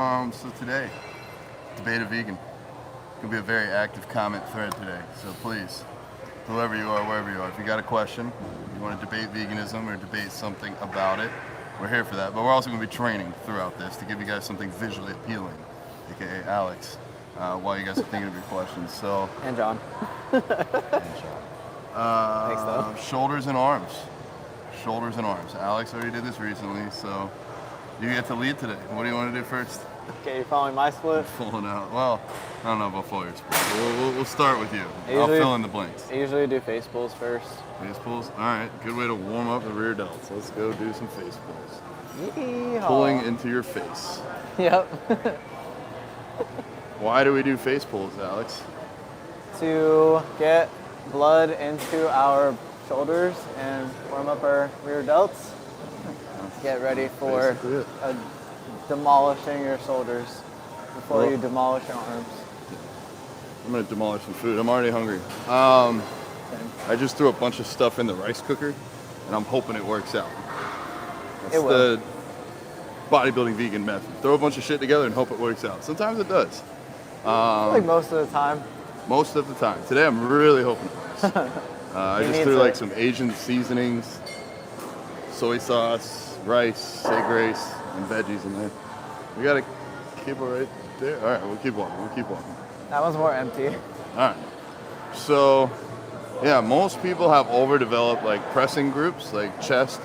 So today, Debate a Vegan. It's gonna be a very active comment thread today. So please, whoever you are, wherever you are, if you got a question, you want to debate veganism or debate something about it, we're here for that. But we're also gonna be training throughout this to give you guys something visually appealing, aka Alex, while you guys are thinking of your questions. So. And John. Thanks, though. Shoulders and arms. Shoulders and arms. Alex already did this recently, so you get to lead today. What do you want to do first? Okay, you following my split? Pulling out. Well, I don't know about follow your split. We'll start with you. I'll fill in the blanks. I usually do face pulls first. Face pulls? All right. Good way to warm up the rear delts. Let's go do some face pulls. Yeehaw. Pulling into your face. Yep. Why do we do face pulls, Alex? To get blood into our shoulders and warm up our rear delts. Get ready for demolishing your shoulders before you demolish your arms. I'm gonna demolish some food. I'm already hungry. I just threw a bunch of stuff in the rice cooker, and I'm hoping it works out. That's the bodybuilding vegan method. Throw a bunch of shit together and hope it works out. Sometimes it does. Like most of the time. Most of the time. Today I'm really hoping it works. I just threw like some Asian seasonings, soy sauce, rice, egg rice, and veggies in there. We gotta keep it right there. All right, we'll keep walking. That one's more empty. All right. So, yeah, most people have overdeveloped like pressing groups, like chest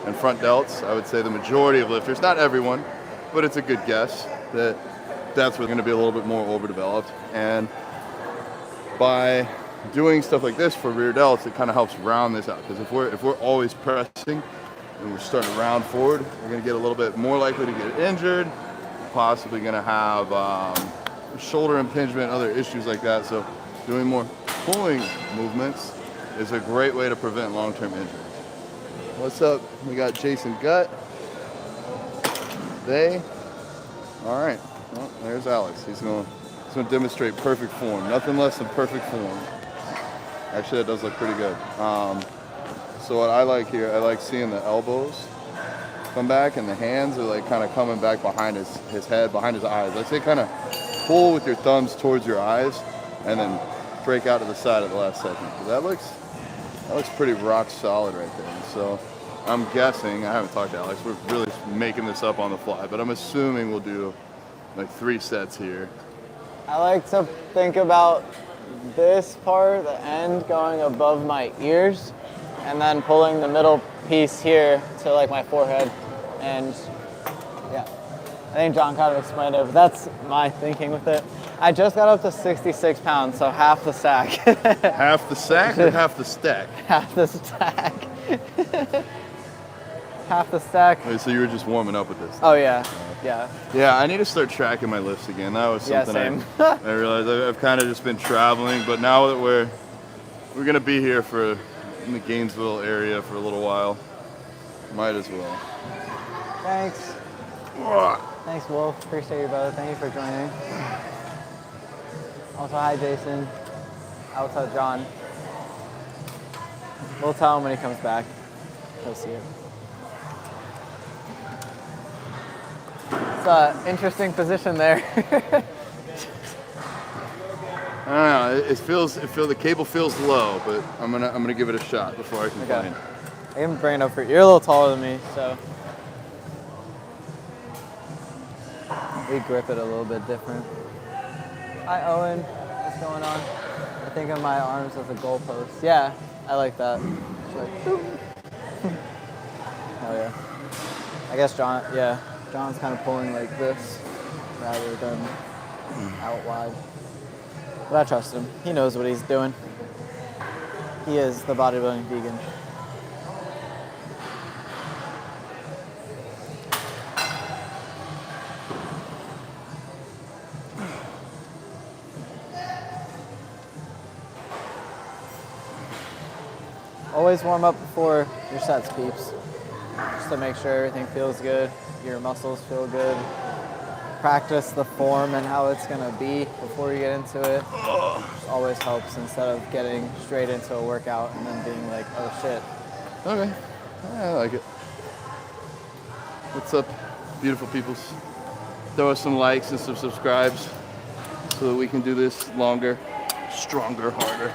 and front delts. I would say the majority of lifters, not everyone, but it's a good guess that that's what's going to be a little bit more overdeveloped. And by doing stuff like this for rear delts, it kind of helps round this out. Because if we're always pressing and we're starting to round forward, we're going to get a little bit more likely to get injured, possibly going to have shoulder impingement, other issues like that. So doing more pulling movements is a great way to prevent long-term injuries. What's up? We got Jason Gutt. All right. Well, there's Alex. He's going to demonstrate perfect form. Nothing less than perfect form. Actually, that does look pretty good. So what I like here, I like seeing the elbows come back and the hands are like kind of coming back behind his head, behind his eyes. I'd say kind of pull with your thumbs towards your eyes and then break out to the side at the last second. So that looks pretty rock solid right there. So I'm guessing, I haven't talked to Alex, we're really making this up on the fly, but I'm assuming we'll do like 3 sets here. I like to think about this part, the end, going above my ears, and then pulling the middle piece here to like my forehead. And yeah, I think John kind of explained it, but that's my thinking with it. I just got up to 66 pounds, so half the sack. Half the sack or half the stack? Half the stack. Half the stack. Wait, so you were just warming up with this? Oh yeah, yeah. Yeah, I need to start tracking my lifts again. That was something I realized. I've kind of just been traveling, but now that we're gonna be here in the Gainesville area for a little while, might as well. Thanks. Thanks, Wolf. Appreciate you, brother. Thank you for joining. Also, hi, Jason. I'll tell John. We'll tell him when he comes back. He'll see it. It's an interesting position there. I don't know. The cable feels low, but I'm gonna give it a shot before I complain. Okay. I can bring it up for you. You're a little taller than me, so we grip it a little bit different. Hi, Owen. What's going on? I think of my arms as a goalpost. Yeah, I like that. Like, oh yeah. I guess John's kind of pulling like this rather than out wide. But I trust him. He knows what he's doing. He is the bodybuilding vegan. Always warm up before your sets, peeps. Just to make sure everything feels good, your muscles feel good. Practice the form and how it's gonna be before you get into it. Just always helps instead of getting straight into a workout and then being like, oh shit. Okay, I like it. What's up, beautiful peoples? throw us some likes and some subscribes so that we can do this longer, stronger, harder.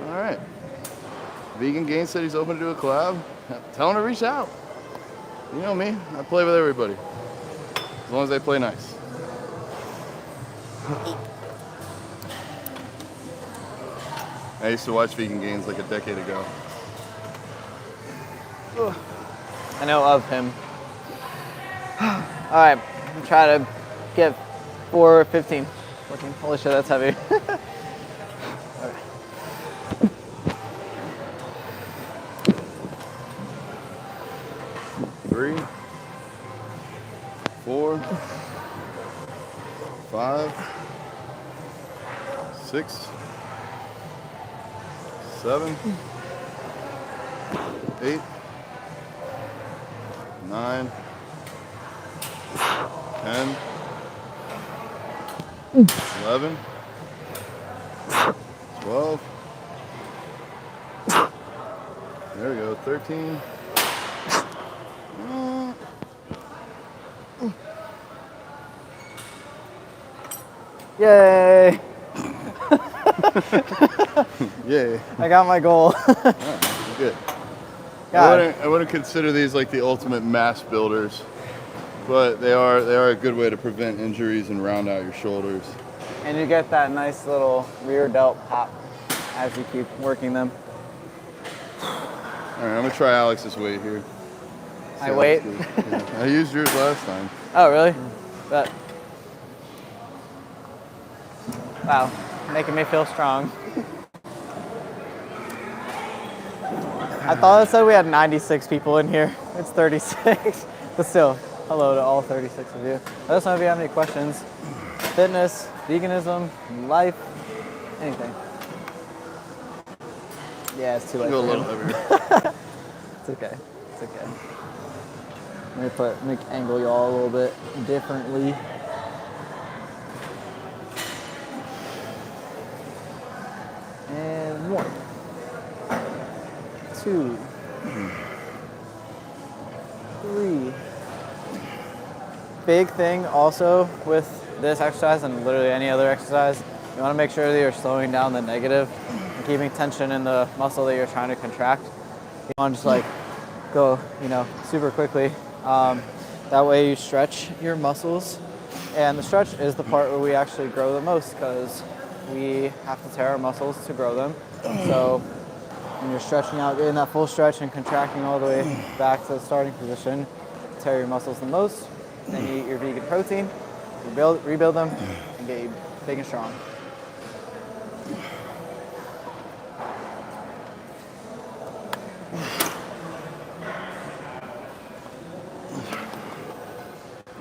All right. Vegan Gain said he's open to do a collab. Tell him to reach out. You know me, I play with everybody. As long as they play nice. I used to watch Vegan Gains like a decade ago. I know of him. All right, I'm trying to get 4:15. 14. Holy shit, that's heavy. Okay. 3, 4, 5, 6, 7, 8, 9, 10, 11, 12. There we go, 13. Yay! Yay. I got my goal. Alright, good. I wouldn't consider these like the ultimate mass builders, but they are a good way to prevent injuries and round out your shoulders. And you get that nice little rear delt pop as you keep working them. Alright, I'm gonna try Alex's weight here. My weight? Yeah. I used yours last time. Oh, really? But wow, making me feel strong. I thought it said we had 96 people in here. It's 36. But still, hello to all 36 of you. Let us know if you have any questions. Fitness, veganism, life, anything. Yeah, it's too late. Go a little heavier. It's okay. It's okay. Let me angle y'all a little bit differently. And 1, 2, 3. Big thing also with this exercise and literally any other exercise, you want to make sure that you're slowing down the negative and keeping tension in the muscle that you're trying to contract. You want to just like go, super quickly. That way you stretch your muscles, and the stretch is the part where we actually grow the most because we have to tear our muscles to grow them. So when you're stretching out, getting that full stretch and contracting all the way back to the starting position, tear your muscles the most, then you eat your vegan protein, rebuild them, and get you big and strong.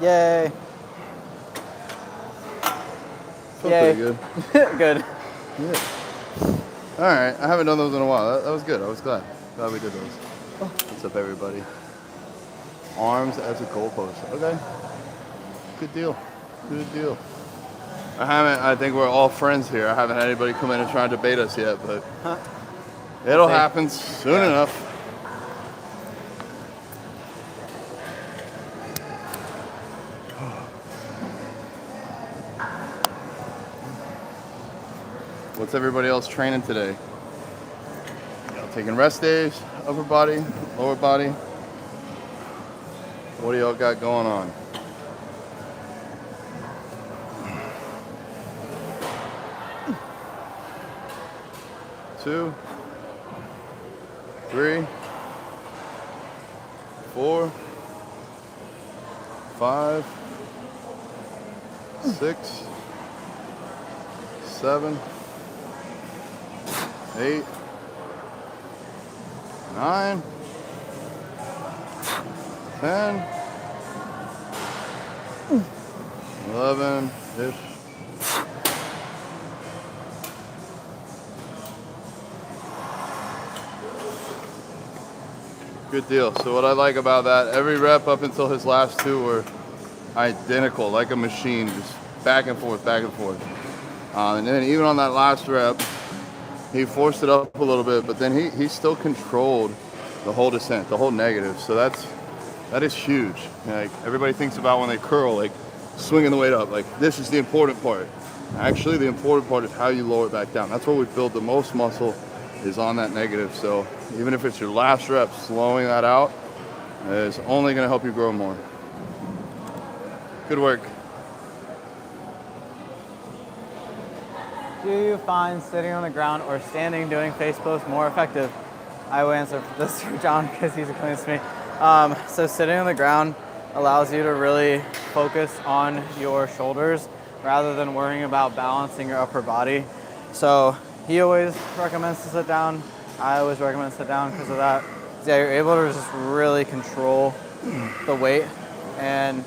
Yay! Felt Yay. pretty good. Good. Yeah. All right, I haven't done those in a while. That was good. I was glad we did those. What's up, everybody? Arms as a goalpost. Okay. Good deal. Good deal. I think we're all friends here. I haven't had anybody come in and try and debate us yet, but it'll happen soon enough. What's everybody else training today? Taking rest days, upper body, lower body. What do y'all got going on? Two, 3, 4, 5, 6, 7, 8, 9, 10, 11-ish. Good deal. So what I like about that, every rep up until his last 2 were identical, like a machine, just back and forth, back and forth. And then even on that last rep, he forced it up a little bit, but then he still controlled the whole descent, the whole negative. So that's That is huge. Like everybody thinks about when they curl, like swinging the weight up. Like this is the important part. Actually, the important part is how you lower it back down. That's where we build the most muscle, is on that negative. So even if it's your last rep, slowing that out is only going to help you grow more. Good work. Do you find sitting on the ground or standing doing face pose more effective? I will answer this for John because he's explained this to me. So sitting on the ground allows you to really focus on your shoulders rather than worrying about balancing your upper body. So he always recommends to sit down. I always recommend to sit down because of that. Yeah, you're able to just really control the weight and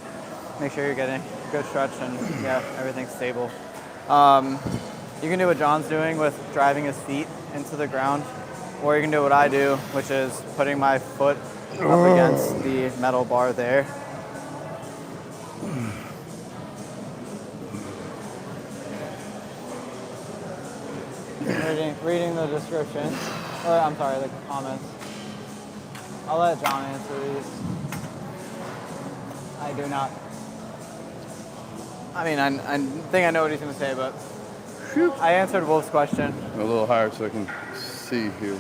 make sure you're getting good stretch and yeah, everything's stable. You can do what John's doing with driving his feet into the ground, or you can do what I do, which is putting my foot up against the metal bar there. Reading the description, or I'm sorry, the comments. I'll let John answer these. I do not. I mean, I think I know what he's going to say, but I answered Wolf's question. A little higher so I can see here.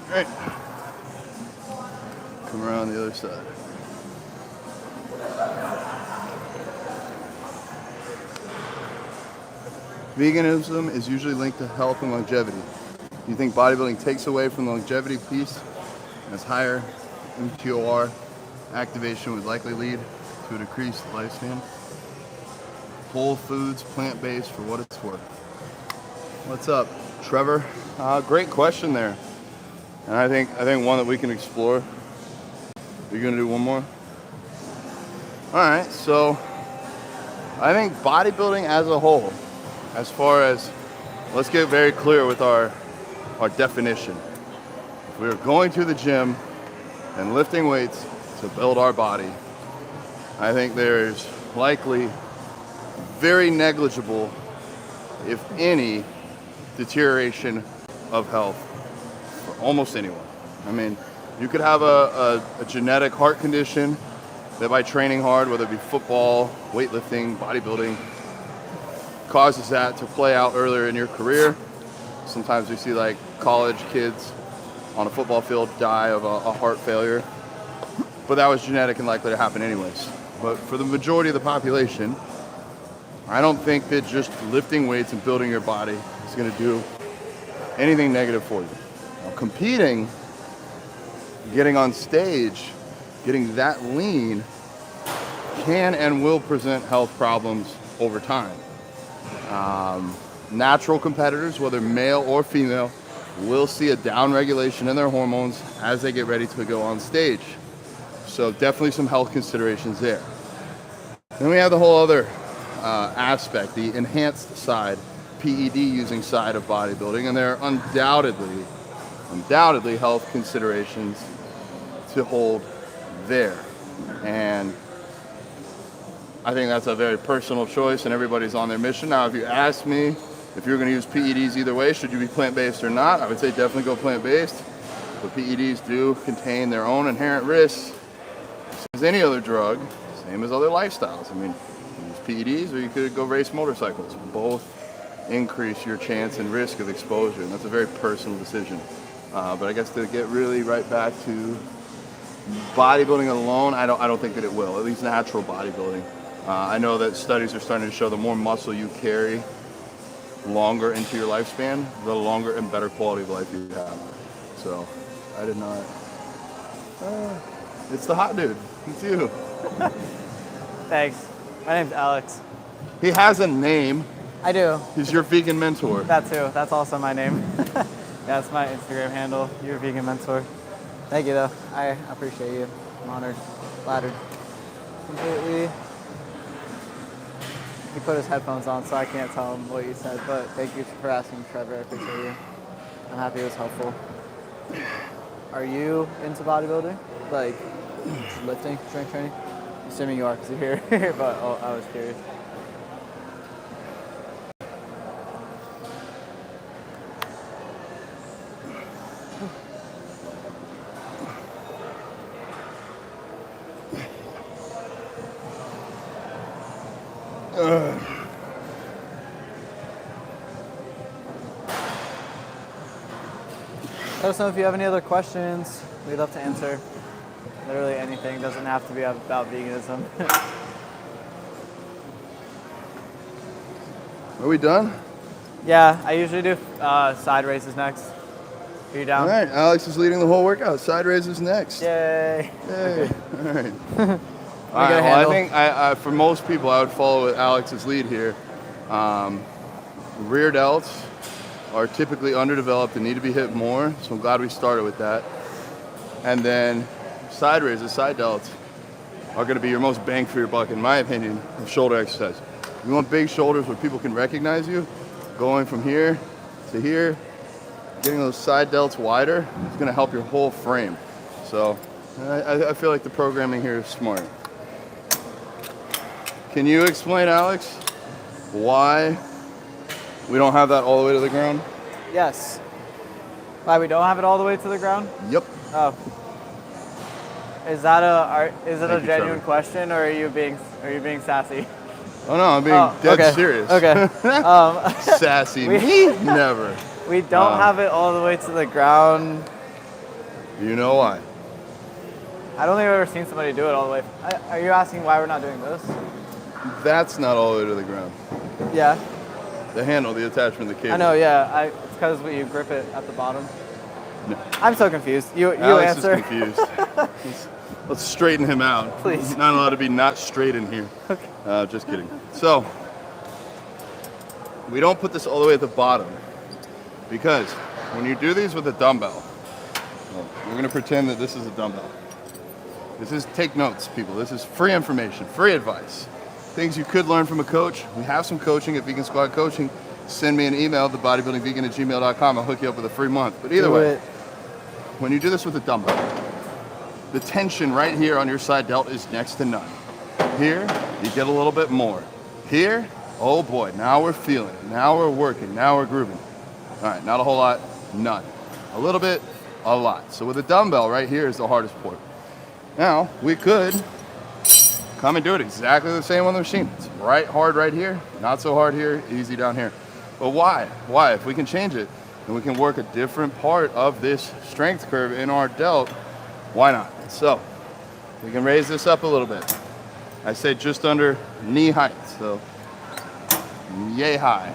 Right. Come around the other side. Veganism is usually linked to health and longevity. Do you think bodybuilding takes away from the longevity piece, as higher mTOR activation would likely lead to a decreased lifespan? Whole foods, plant-based, for what it's worth. What's up, Trevor? Great question there, and I think one that we can explore. You're gonna do one more? All right. So I think bodybuilding as a whole, as far as, let's get very clear with our definition. If we're going to the gym and lifting weights to build our body, I think there's likely very negligible, if any, deterioration of health for almost anyone. I mean, you could have a genetic heart condition that by training hard, whether it be football, weightlifting, bodybuilding, causes that to play out earlier in your career. Sometimes we see like college kids on a football field die of a heart failure, but that was genetic and likely to happen anyways. But for the majority of the population, I don't think that just lifting weights and building your body is going to do anything negative for you. Now, competing, getting on stage, getting that lean can and will present health problems over time. Natural competitors, whether male or female, will see a downregulation in their hormones as they get ready to go on stage. So definitely some health considerations there. Then we have the whole other aspect, the enhanced side, PED using side of bodybuilding, and there are undoubtedly health considerations to hold there. And I think that's a very personal choice and everybody's on their mission. Now, if you ask me if you're going to use PEDs either way, should you be plant-based or not, I would say definitely go plant-based. But PEDs do contain their own inherent risks, as any other drug, same as other lifestyles. I mean, you use PEDs or you could go race motorcycles. Both increase your chance and risk of exposure, and that's a very personal decision. But I guess to get really right back to bodybuilding alone, I don't think that it will, at least natural bodybuilding. I know that studies are starting to show the more muscle you carry longer into your lifespan, the longer and better quality of life you have. So I did not. It's the hot dude. It's you. Thanks. My name's Alex. He has a name. I do. He's your vegan mentor. That too. That's also my name. That's my Instagram handle. Your vegan mentor. Thank you, though. I appreciate you. I'm honored, flattered. Completely. He put his headphones on, so I can't tell him what you said, but thank you for asking, Trevor. I appreciate you. I'm happy it was helpful. Are you into bodybuilding? Like, lifting, strength training? I'm assuming you are because you're here, but I was curious. Let us know if you have any other questions. We'd love to answer. Literally anything. Doesn't have to be about veganism. Are we done? Yeah, I usually do side raises next. Are you down? All right, Alex is leading the whole workout. Side raises next. Yay. Yay. All right. All right, well, I think for most people, I would follow Alex's lead here. Rear delts are typically underdeveloped and need to be hit more, so I'm glad we started with that. And then side raises, side delts, are going to be your most bang for your buck, in my opinion, of shoulder exercise. You want big shoulders where people can recognize you, going from here to here, getting those side delts wider, is going to help your whole frame. So I feel like the programming here is smart. Can you explain, Alex, why we don't have that all the way to the ground? Yes. Why we don't have it all the way to the ground? Yep. Oh. Is that a genuine Trevor. question, or are you being sassy? Oh no, I'm being dead serious. Okay. Sassy me? Never. We don't have it all the way to the ground. You know why? I don't think I've ever seen somebody do it all the way. Are you asking why we're not doing this? That's not all the way to the ground. Yeah. The handle, the attachment, the cable. I know, yeah. It's because you grip it at the bottom. No. I'm so confused. You Alex answer. is confused. Let's straighten him out. Please. He's not allowed to be not straight in here. Okay. Just kidding. So, we don't put this all the way at the bottom because when you do these with a dumbbell, we're going to pretend that this is a dumbbell. This is, take notes, people. This is free information, free advice. Things you could learn from a coach. We have some coaching at Vegan Squad Coaching. Send me an email, TheBodybuildingVegan@gmail.com. I'll hook you up with a free month. But either way, when you do this with a dumbbell, the tension right here on your side delt is next to none. Here, you get a little bit more. Here, oh boy, now we're feeling it. Now we're working, now we're grooving. All right, not a whole lot, none. A little bit, a lot. So with a dumbbell right here is the hardest part. Now, we could come and do it exactly the same on the machine. It's hard right here, not so hard here, easy down here. But why? Why? If we can change it and we can work a different part of this strength curve in our delt, why not? So, we can raise this up a little bit. I say just under knee height, so yay high.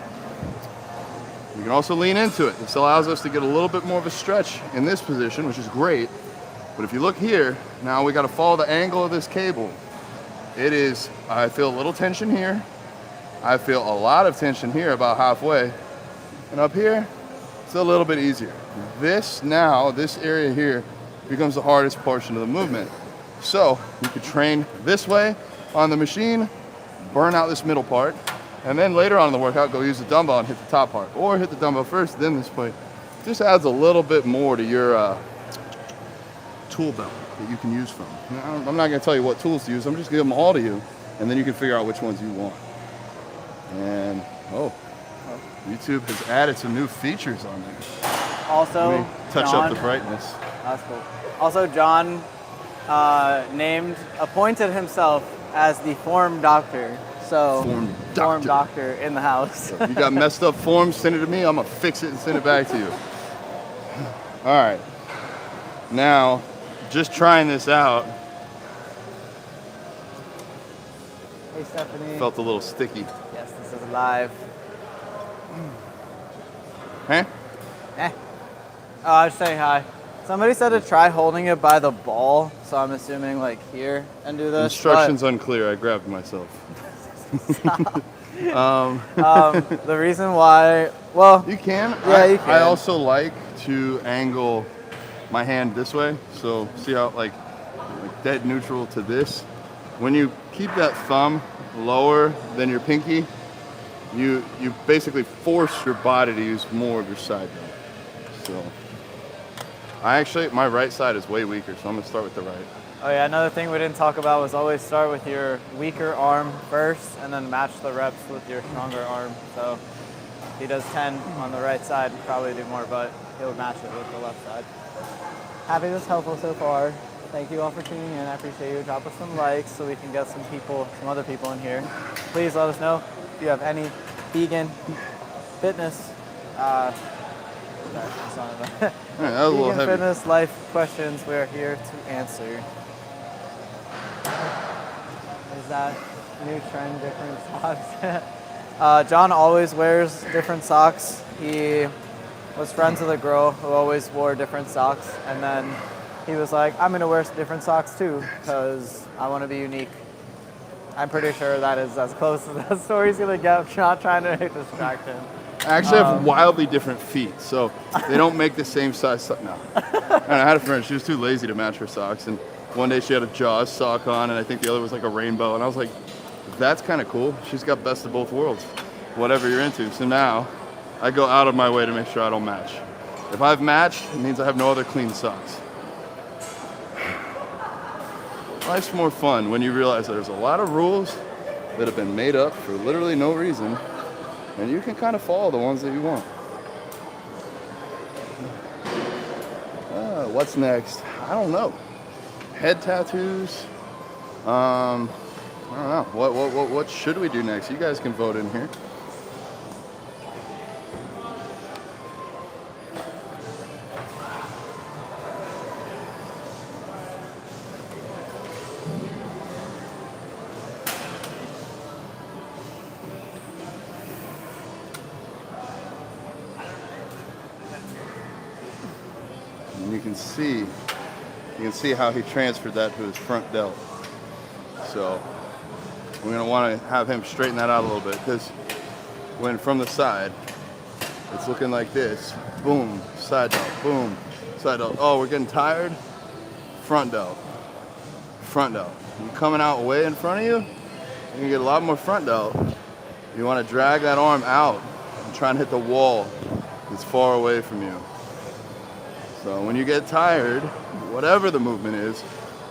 You can also lean into it. This allows us to get a little bit more of a stretch in this position, which is great. But if you look here, now we got to follow the angle of this cable. It is, I feel a little tension here. I feel a lot of tension here about halfway. And up here, it's a little bit easier. This area here becomes the hardest portion of the movement. So you could train this way on the machine, burn out this middle part, and then later on in the workout, go use the dumbbell and hit the top part. Or hit the dumbbell first, then this way. Just adds a little bit more to your tool belt that you can use from. Now, I'm not gonna tell you what tools to use, I'm just gonna give them all to you, and then you can figure out which ones you want. And, YouTube has added some new features on there. Also, Let me touch up the brightness. That's cool. Also, John appointed himself as the form doctor. So, form doctor in the house. So if you got messed up forms, send it to me. I'm gonna fix it and send it back to you. All right. Now, just trying this out. Hey, Stephanie. Felt a little sticky. Yes, this is live. Huh? Oh, I was saying hi. Somebody said to try holding it by the ball, so I'm assuming like here and do this. Instructions unclear. I grabbed myself. The reason why, well, you can. Yeah, you can. I also like to angle my hand this way. So see how like dead neutral to this. When you keep that thumb lower than your pinky, you basically force your body to use more of your side delt. So my right side is way weaker, so I'm gonna start with the right. Oh yeah, another thing we didn't talk about was always start with your weaker arm first and then match the reps with your stronger arm. So if he does 10 on the right side, he'll probably do more, but he'll match it with the left side. Happy this helpful so far. Thank you all for tuning in. I appreciate you. Drop us some likes so we can get some other people in here. Please let us know if you have any vegan fitness, That was a little vegan heavy. fitness life questions. We are here to answer. Is that new trend, different socks? John always wears different socks. He was friends with a girl who always wore different socks, and then he was like, I'm gonna wear different socks too, because I want to be unique. I'm pretty sure that is as close as that story's gonna get. I'm not trying to distract him. I actually have wildly different feet, so they don't make the same size sock. No. And I had a friend, she was too lazy to match her socks, and one day she had a Jaws sock on, and I think the other was like a rainbow, and I was like, that's kind of cool. She's got best of both worlds, whatever you're into. So now I go out of my way to make sure I don't match. If I've matched, it means I have no other clean socks. Life's more fun when you realize that there's a lot of rules that have been made up for literally no reason, and you can kind of follow the ones that you want. What's next? I don't know. Head tattoos. I don't know. What should we do next? You guys can vote in here. And you can see how he transferred that to his front delt. So we're gonna want to have him straighten that out a little bit, because when from the side, it's looking like this. Boom, side delt, boom, side delt. Oh, we're getting tired. Front delt, front delt. When you're coming out way in front of you, you can get a lot more front delt. You want to drag that arm out and try and hit the wall that's far away from you. So when you get tired, whatever the movement is,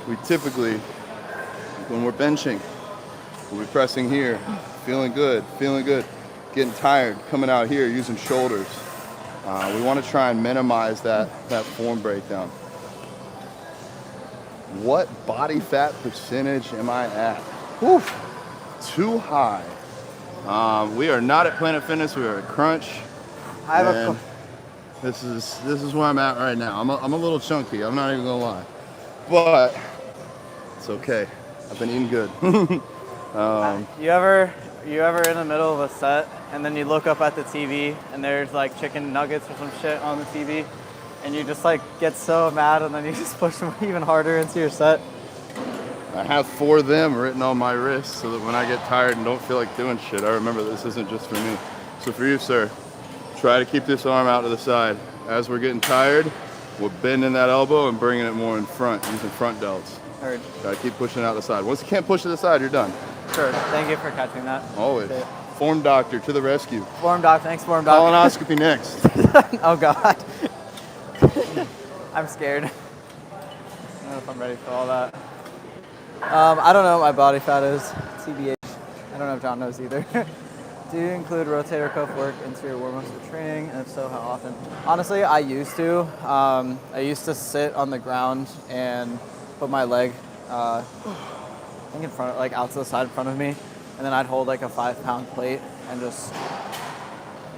we typically, when we're benching, we'll be pressing here, feeling good, getting tired, coming out here, using shoulders. We want to try and minimize that form breakdown. What body fat percentage am I at? Whew, too high. We are not at Planet Fitness, we are at Crunch. This is where I'm at right now. I'm a little chunky, I'm not even gonna lie. But it's okay. I've been eating good. You ever in the middle of a set and then you look up at the TV and there's like chicken nuggets or some shit on the TV and you just like get so mad and then you just push them even harder into your set? I have 4 of them written on my wrist so that when I get tired and don't feel like doing shit, I remember this isn't just for me. So for you, sir, try to keep this arm out to the side. As we're getting tired, we're bending that elbow and bringing it more in front, using front delts. Heard. Try to keep pushing it out the side. Once you can't push to the side, you're done. Sure. Thank you for catching that. Always. Form doctor to the rescue. Form doc. Thanks, form doc. Colonoscopy next. Oh, God. I'm scared. I don't know if I'm ready for all that. I don't know what my body fat is. TBH. I don't know if John knows either. Do you include rotator cuff work into your warm-ups for training? And if so, how often? Honestly, I used to. I used to sit on the ground and put my leg, I think in front, like out to the side in front of me, and then I'd hold like a 5-pound plate and just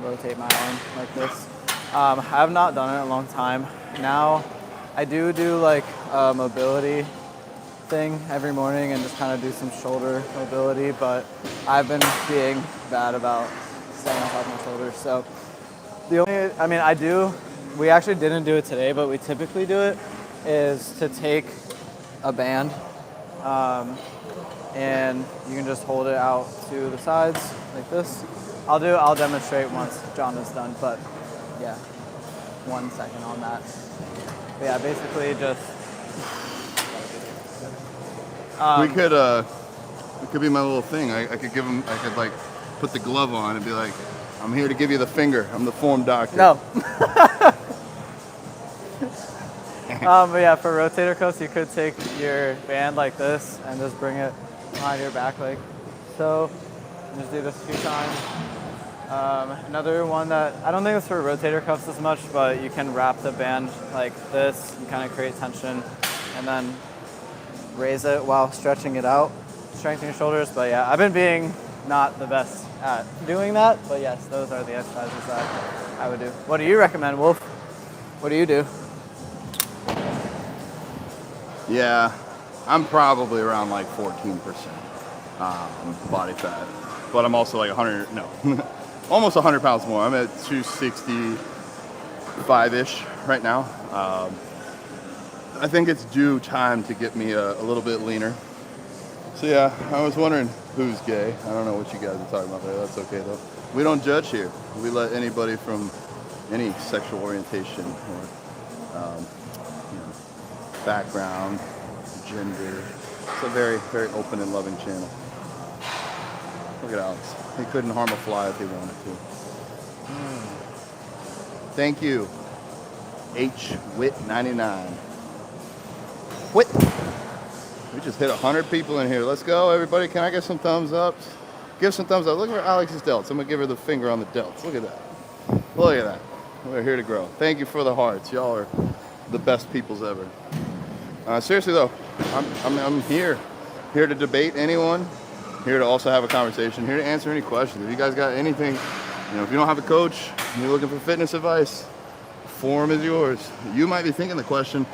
rotate my arm like this. I have not done it in a long time. Now, I do like a mobility thing every morning and just kind of do some shoulder mobility, but I've been being bad about staying on top of my shoulders. So we actually didn't do it today, but we typically do it, is to take a band and you can just hold it out to the sides like this. I'll demonstrate once John is done, but yeah, 1 second on that. But yeah, basically just it could be my little thing. I could like put the glove on and be like, I'm here to give you the finger. I'm the form doctor. No. But yeah, for rotator cuffs, you could take your band like this and just bring it behind your back like so. And just do this a few times. Another one that, I don't think it's for rotator cuffs as much, but you can wrap the band like this and kind of create tension and then raise it while stretching it out, strengthen your shoulders. But yeah, I've been being not the best at doing that, but yes, those are the exercises that I would do. What do you recommend, Wolf? What do you do? Yeah, I'm probably around like 14% body fat, but I'm also like 100, no, almost 100 pounds more. I'm at 265-ish right now. I think it's due time to get me a little bit leaner. So yeah, I was wondering who's gay. I don't know what you guys are talking about there. That's okay though. We don't judge here. We let anybody from any sexual orientation or background, gender. It's a very, very open and loving channel. Look at Alex. He couldn't harm a fly if he wanted to. Thank you, HWIT99. Whit. We just hit 100 people in here. Let's go, everybody. Can I get some thumbs up? Give some thumbs up. Look at Alex's delts. I'm gonna give her the finger on the delts. Look at that. Look at that. We're here to grow. Thank you for the hearts. Y'all are the best peoples ever. Seriously though, I'm here to debate anyone, here to also have a conversation, here to answer any questions. If you guys got anything, if you don't have a coach and you're looking for fitness advice, the forum is yours. You might be thinking the question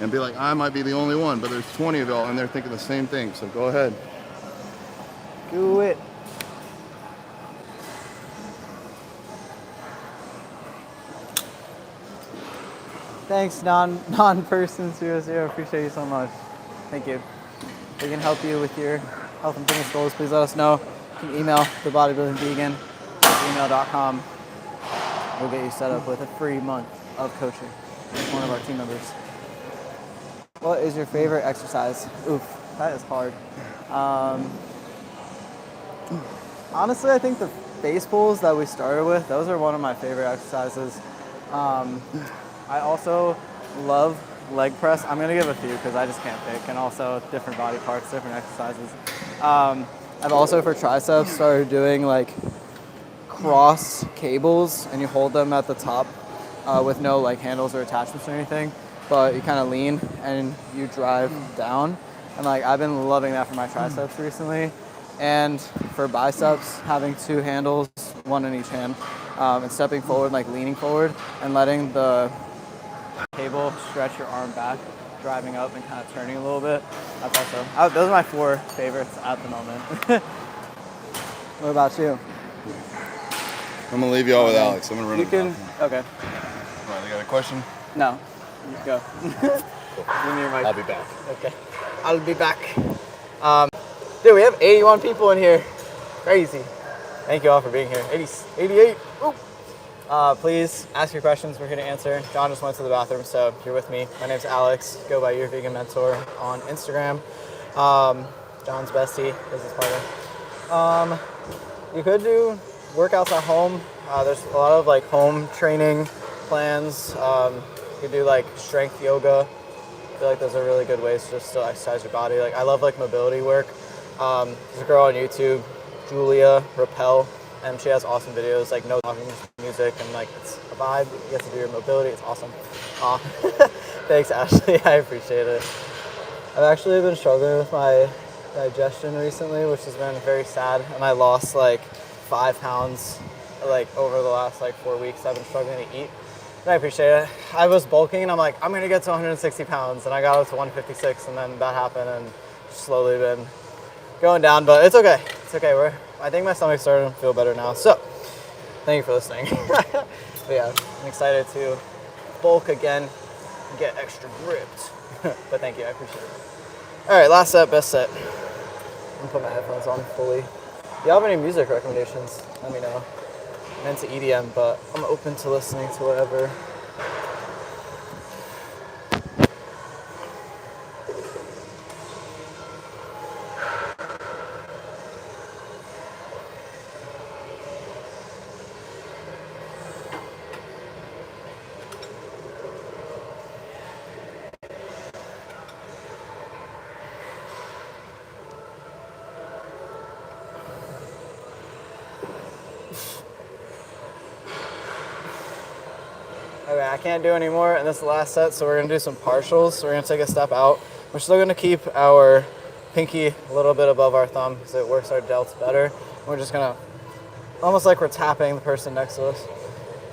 and be like, I might be the only one, but there's 20 of y'all and they're thinking the same thing. So go ahead. Do it. Thanks, non-person 00. Appreciate you so much. Thank you. If we can help you with your health and fitness goals, please let us know. You can email TheBodybuildingVegan at gmail.com. We'll get you set up with a free month of coaching with one of our team members. What is your favorite exercise? Oof, that is hard. Honestly, I think the face pulls that we started with, those are one of my favorite exercises. I also love leg press. I'm gonna give a few because I just can't pick, and also different body parts, different exercises. I've also for triceps started doing like cross cables, and you hold them at the top with no like handles or attachments or anything, but you kind of lean and you drive down. And like I've been loving that for my triceps recently. And for biceps, having two handles, one in each hand, and stepping forward, like leaning forward and letting the cable stretch your arm back, driving up and kind of turning a little bit. That's also, those are my 4 favorites at the moment. What about you? I'm gonna leave you all with Alex. I'm gonna run. You can, okay. Right, they got a question? No, you go. Cool. Give me your mic. I'll be back. Okay, I'll be back. Dude, we have 81 people in here. Crazy. Thank you all for being here. 88. Ooh. Please ask your questions. We're here to answer. John just went to the bathroom, so you're with me. My name's Alex. Go by Your Vegan Mentor on Instagram. John's bestie, business partner. You could do workouts at home. There's a lot of like home training plans. You could do like strength yoga. I feel like those are really good ways to just still exercise your body. Like I love like mobility work. There's a girl on YouTube, Julia Rappel, and she has awesome videos, like no talking music, and like it's a vibe. You get to do your mobility. It's awesome. Thanks, Ashley. I appreciate it. I've actually been struggling with my digestion recently, which has been very sad, and I lost like 5 pounds like over the last like 4 weeks. I've been struggling to eat, and I appreciate it. I was bulking, and I'm like, I'm gonna get to 160 pounds, and I got up to 156, and then that happened, and slowly been going down, but it's okay. It's okay. I think my stomach's starting to feel better now. So, thank you for listening. But yeah, I'm excited to bulk again and get extra ripped. But thank you, I appreciate it. All right, last set, best set. I'm gonna put my headphones on fully. If you have any music recommendations, let me know. I'm into EDM, but I'm open to listening to whatever. Okay, I can't do any more, and this is the last set, so we're gonna do some partials. So we're gonna take a step out We're still gonna keep our pinky a little bit above our thumb because it works our delts better. We're just gonna, almost like we're tapping the person next to us.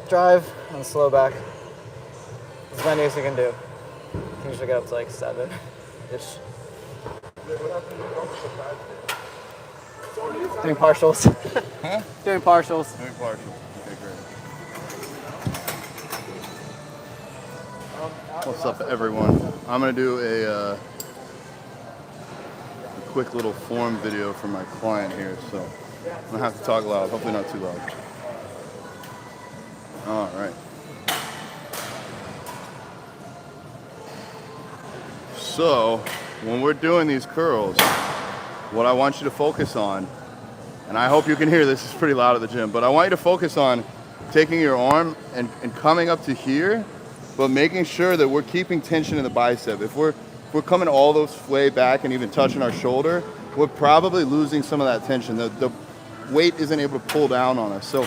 Drive and slow back. As many as you can do. You can usually get up to like 7-ish. Doing partials. Huh? Doing partials. Doing partials. Okay, great. What's up, everyone? I'm gonna do a quick little form video for my client here, so I'm gonna have to talk loud. Hopefully not too loud. All right. So, when we're doing these curls, what I want you to focus on, and I hope you can hear this, it's pretty loud at the gym, but I want you to focus on taking your arm and coming up to here, but making sure that we're keeping tension in the bicep. If we're coming all the way back and even touching our shoulder, we're probably losing some of that tension. The weight isn't able to pull down on us. So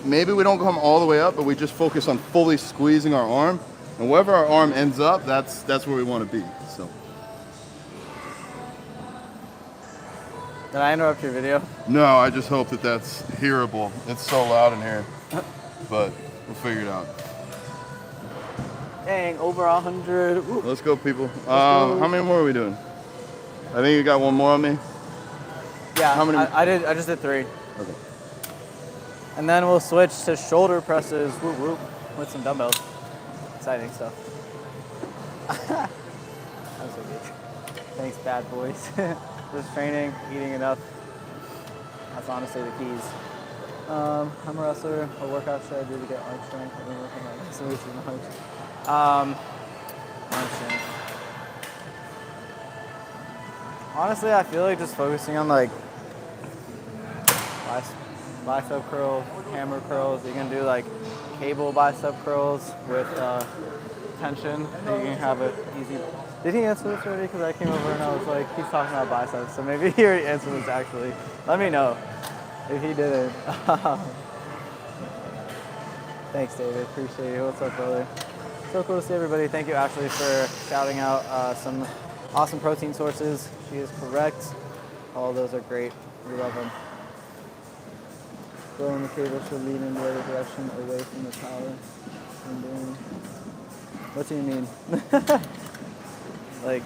maybe we don't come all the way up, but we just focus on fully squeezing our arm. And wherever our arm ends up, that's where we want to be. So. Did I interrupt your video? No, I just hope that that's hearable. It's so loud in here, but we'll figure it out. Dang, over 100. Woo. Let's go, people. go. How many more are we doing? I think you got one more on me. Yeah, How many? I just did 3. Okay. And then we'll switch to shoulder presses, whoop, whoop, with some dumbbells. Exciting stuff. That was so good. Thanks, bad boys. Just training, eating enough. That's honestly the keys. I'm a wrestler. What workout should I do to get arm strength? I've been working on this week too much. Arm strength. Honestly, I feel like just focusing on like bicep curls, hammer curls. You can do like cable bicep curls with tension. You can have it easy. Did he answer this already? Because I came over and I was like, he's talking about biceps. So maybe he already answered this actually. Let me know if he didn't. Thanks, David. Appreciate you. What's up, brother? So cool to see everybody. Thank you, Ashley, for shouting out some awesome protein sources. She is correct. All of those are great. We love them. Throwing the cable should lead in the other direction, away from the tower. What do you mean? Like,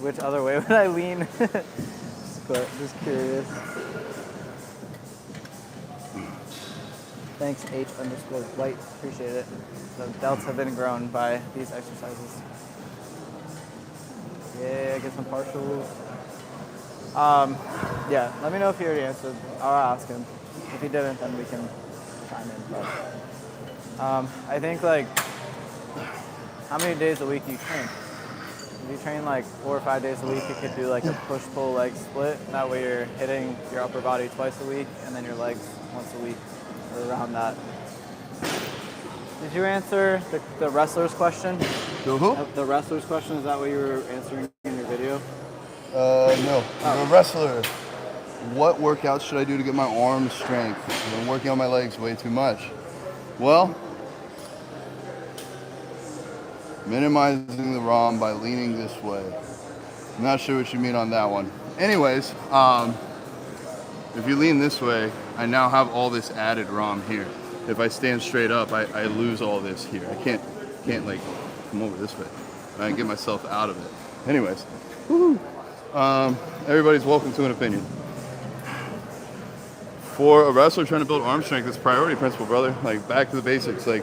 which other way would I lean? Just curious. Thanks, H_white. Appreciate it. The delts have been grown by these exercises. Yeah, get some partials. Yeah, let me know if he already answered. I'll ask him. If he didn't, then we can chime in. But, I think, like, how many days a week do you train? If you train like 4 or 5 days a week, you could do like a push-pull leg split. That way you're hitting your upper body twice a week and then your legs once a week or around that. Did you answer the wrestler's question? The who? The wrestler's question, is that what you were answering in your video? No. I'm a wrestler. What workouts should I do to get my arm strength? I'm working on my legs way too much. Well, minimizing the ROM by leaning this way. I'm not sure what you mean on that one. Anyways, if you lean this way, I now have all this added ROM here. If I stand straight up, I lose all this here. I can't like come over this way. I can get myself out of it. Anyways, everybody's welcome to an opinion. For a wrestler trying to build arm strength, it's priority principle, brother. Like, back to the basics. Like,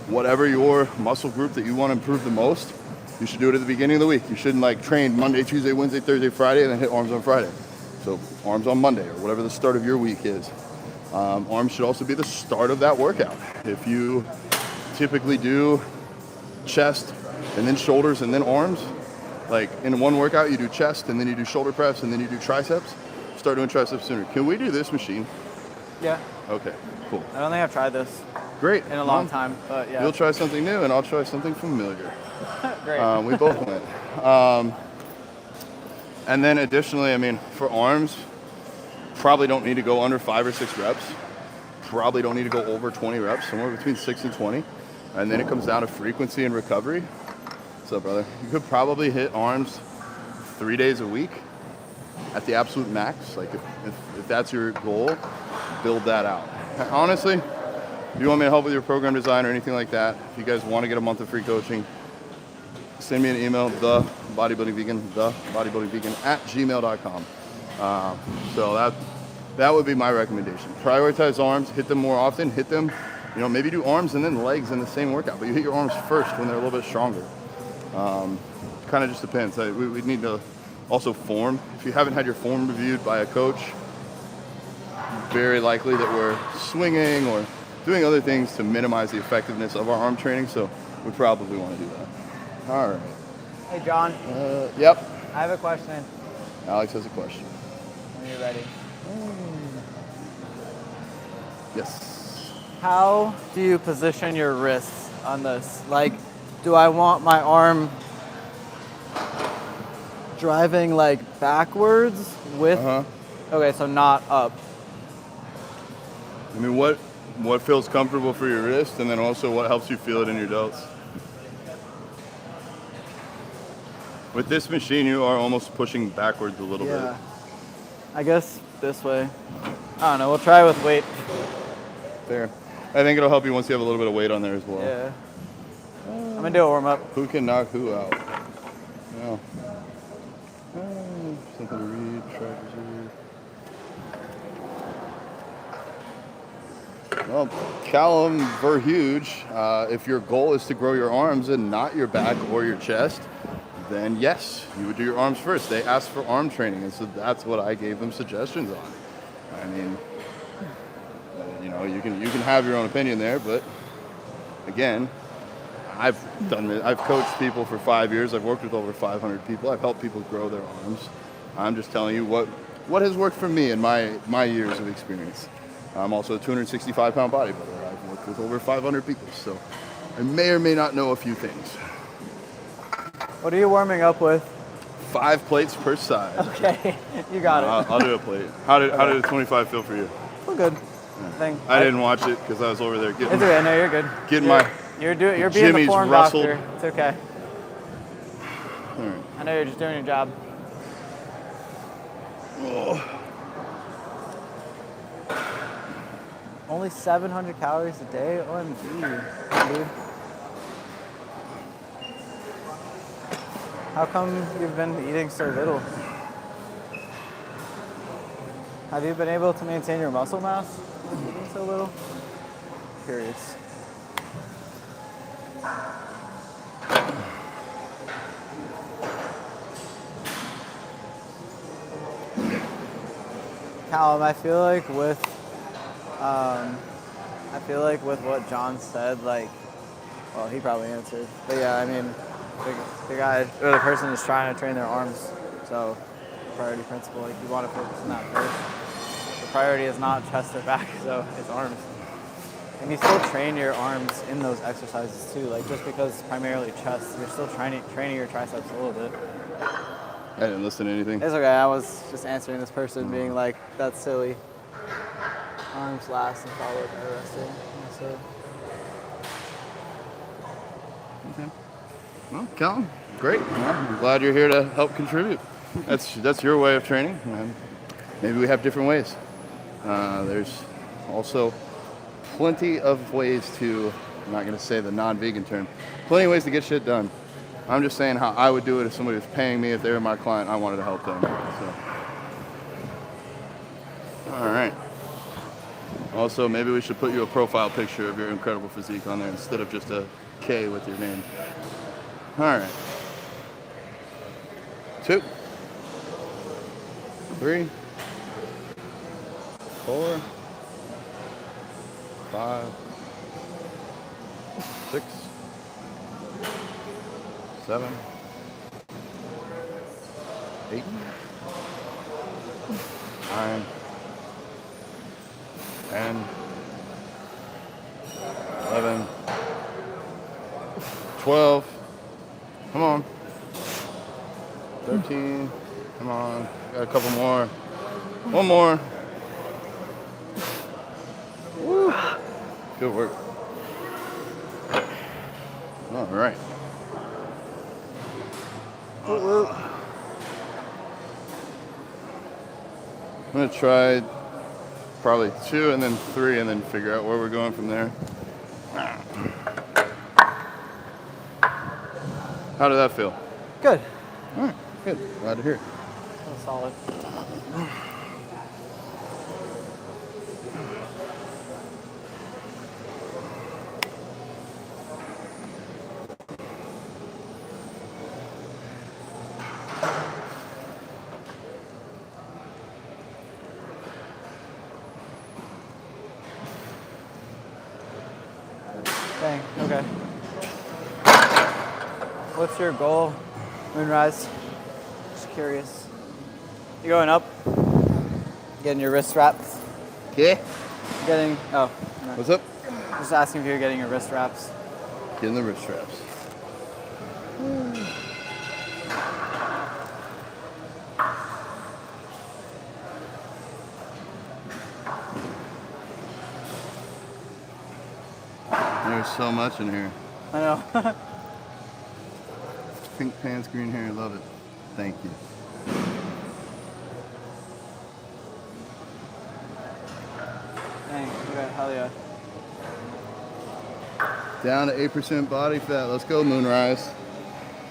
whatever your muscle group that you want to improve the most, you should do it at the beginning of the week. You shouldn't like train Monday, Tuesday, Wednesday, Thursday, Friday, and then hit arms on Friday. So arms on Monday or whatever the start of your week is. Arms should also be the start of that workout. If you typically do chest and then shoulders and then arms, like in one workout you do chest and then you do shoulder press and then you do triceps, start doing triceps sooner. Can we do this machine? Yeah. Okay, cool. I don't think I've tried this. Great. In a long time, but yeah. You'll try something new and I'll try something familiar. Great. We both went. And then additionally, I mean, for arms, probably don't need to go under 5 or 6 reps. Probably don't need to go over 20 reps, somewhere between 6 and 20. And then it comes down to frequency and recovery. What's up, brother? You could probably hit arms 3 days a week at the absolute max. Like if that's your goal, build that out. Honestly, if you want me to help with your program design or anything like that, if you guys want to get a month of free coaching, send me an email, TheBodybuildingVegan, TheBodybuildingVegan@gmail.com. So that would be my recommendation. Prioritize arms, hit them more often, hit them, maybe do arms and then legs in the same workout, but you hit your arms first when they're a little bit stronger. Kind of just depends. We need to also form. If you haven't had your form reviewed by a coach, very likely that we're swinging or doing other things to minimize the effectiveness of our arm training, so we probably want to do that. All right. Hey, John. Yep. I have a question. Alex has a question. When you're ready. Yes. How do you position your wrists on this? Like, do I want my arm driving like backwards with? Okay, so not up. I mean, what feels comfortable for your wrist, and then also what helps you feel it in your delts? With this machine, you are almost pushing backwards a little bit. I guess this way. I don't know. We'll try with weight. Fair. I think it'll help you once you have a little bit of weight on there as well. Yeah. I'm gonna do a warm up. Who can knock who out? No. Something to read. Track reserve. Well, Callum Verhuge, if your goal is to grow your arms and not your back or your chest, then yes, you would do your arms first. They asked for arm training, and so that's what I gave them suggestions on. I mean, you can have your own opinion there, but again, I've coached people for 5 years. I've worked with over 500 people. I've helped people grow their arms. I'm just telling you what has worked for me in my years of experience. I'm also a 265-pound bodybuilder. I've worked with over 500 people, so I may or may not know a few things. What are you warming up with? 5 plates per side. Okay, you got it. I'll do a plate. How did a 25 feel for you? Well, good. I didn't watch it because I was over there getting. It's okay. No, you're good. You're being Jimmy's the form rustled. doctor. It's okay. All right. I know you're just doing your job. Oh. Only 700 calories a day? OMG, dude. How come you've been eating so little? Have you been able to maintain your muscle mass with eating so little? Curious. Callum, I feel like with what John said, well, he probably answered. But yeah, I mean, the guy or the person is trying to train their arms. So, priority principle, you want to focus on that first. The priority is not chest or back, so it's arms. And you still train your arms in those exercises too. Just because it's primarily chest, you're still training your triceps a little bit. I didn't listen to anything. It's okay. I was just answering this person being like, "That's silly." Arms last and followed by resting. So. Okay. Well, Callum, great. Well, I'm glad you're here to help contribute. That's your way of training. Maybe we have different ways. There's also plenty of ways to, I'm not going to say the non-vegan term, plenty of ways to get shit done. I'm just saying how I would do it if somebody was paying me. If they were my client, I wanted to help them. So. All right. Also, maybe we should put you a profile picture of your incredible physique on there instead of just a K with your name. All right. 2, 3, 4, 5, 6, 7, 8, 9, 10, 11, 12, come on, 13, come on, got a couple more, one more. Woo. Good work. All right. Woo-woo. I'm gonna try probably 2 and then 3 and then figure out where we're going from there. How did that feel? Good. All right, good. Glad to hear it. That's solid. Dang, okay. What's your goal, Moonrise? Just curious. You going up? Getting your wrist wraps? Yeah. Getting, oh. No. What's up? Just asking if you're getting your wrist wraps. Getting the wrist straps. There's so much in here. I know. Pink pants, green hair, love it. Thank you. Dang, okay, hell yeah. Down to 8% body fat. Let's go, Moonrise.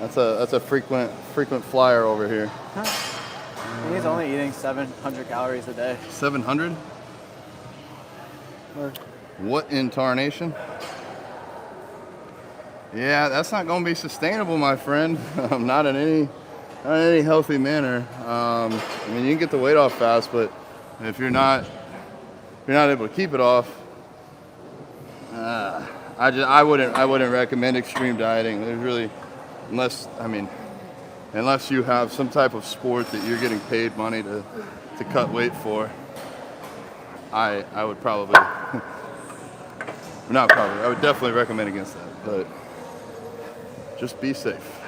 That's a frequent flyer over here. And he's only eating 700 calories a day. 700? Or, What in tarnation? Yeah, that's not going to be sustainable, my friend. Not in any healthy manner. I mean, you can get the weight off fast, but if you're not able to keep it off, I wouldn't recommend extreme dieting. There's really, unless you have some type of sport that you're getting paid money to cut weight for. I would probably, not probably, I would definitely recommend against that, but just be safe.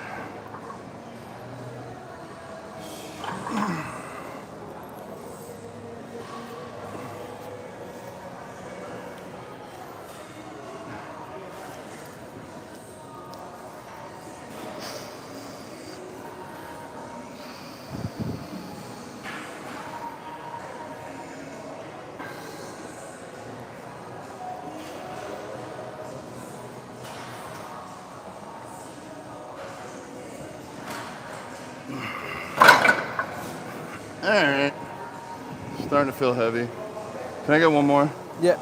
All right, starting to feel heavy. Can I get one more? yeah.